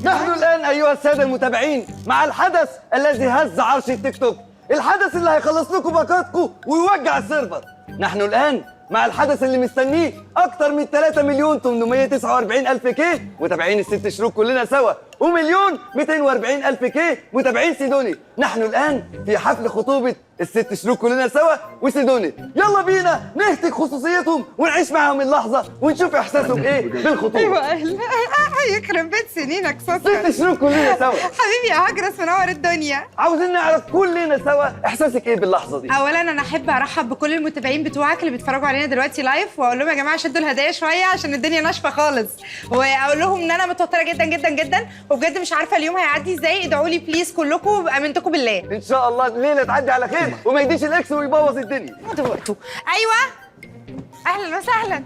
نحن الآن أيها السادة المتابعين مع الحدث الذي هز عرش التيك توك، الحدث اللي هيخلص لكم باقاتكم ويوجع السيرفر. نحن الآن مع الحدث اللي مستنيه أكتر من 3,849,000 كي متابعين الست شروق كلنا سوا، ومليون 240,000 كي متابعين سيدوني. نحن الآن في حفل خطوبة الست شروق كلنا سوا وسيدوني. يلا بينا نهتك خصوصيتهم ونعيش معهم اللحظة ونشوف إحساسهم إيه بالخطوبة. ايوه اهلا. يخرب بيت سنينك سكر. ست شروق كلنا سوا. حبيبي يا هجرس منور الدنيا. عاوزين نعرف كلنا سوا إحساسك إيه باللحظة دي. اولا انا احب ارحب بكل المتابعين بتوعك اللي بيتفرجوا علينا دلوقتي لايف، واقول لهم يا جماعه شدوا الهدايا شويه عشان الدنيا ناشفه خالص، واقول لهم ان انا متوتره جدا جدا جدا، وبجد مش عارفه اليوم هيعدي ازاي. ادعوا لي بليز كلكم بامنتكم بالله. إن شاء الله الليلة تعدي على خير وما يديش الإكس ويبوظ الدنيا. ايوه اهلا وسهلا.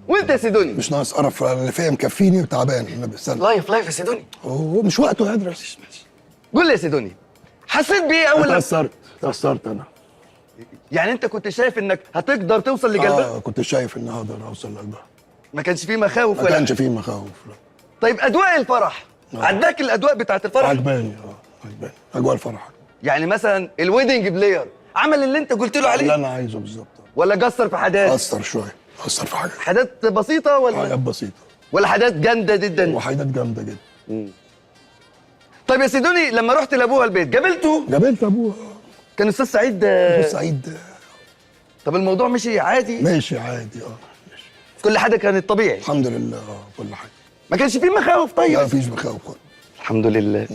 وأنت يا سيدوني؟ مش ناقص قرف، اللي فيا مكفيني وتعبان. النبي استنى، لايف يا سيدوني. هو مش وقته يا ادرس. قول لي يا سيدوني، حسيت بإيه أول اتأثرت انا. يعني أنت كنت شايف إنك هتقدر توصل لقلبها؟ كنت شايف ان هقدر اوصل لقلبها. ما كانش فيه مخاوف ما ولا؟ كانش فيه مخاوف، لا. طيب أجواء الفرح، عداك الأجواء بتاعت الفرح؟ عجباني اجواء الفرح. يعني مثلا الويدنج بلاير عمل اللي أنت قلت له اللي عليه؟ انا عايزه بالظبط. ولا قصر في حاجات؟ اثر في حاجات. حاجات بسيطة حاجات بسيطه ولا حاجات جامدة جدا؟ وحاجات جامده جدا. طيب يا سيدوني، لما رحت لأبوها البيت قابلته؟ قابلت ابوها. كان أستاذ سعيد سعيد. طب الموضوع مشي عادي؟ ماشي عادي. ماشي. كل حاجة كانت طبيعي؟ الحمد لله. كل حاجه. ما كانش فيه مخاوف؟ طيب لا مفيش مخاوف خالص. الحمد لله.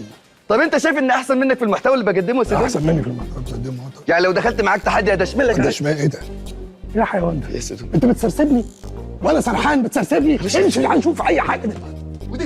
طب انت شايف ان احسن منك في المحتوى اللي بقدمه يا سيدوني؟ احسن مني في المحتوى بقدمه. يعني لو دخلت معاك تحدي هدشملك؟ ده شمال ايه ده؟ يا حيوان ده. يا سيدوني انت بتسرسبني وانا سرحان بتسرسبني. امشي تعال نشوف اي حاجه دلوقتي. ودي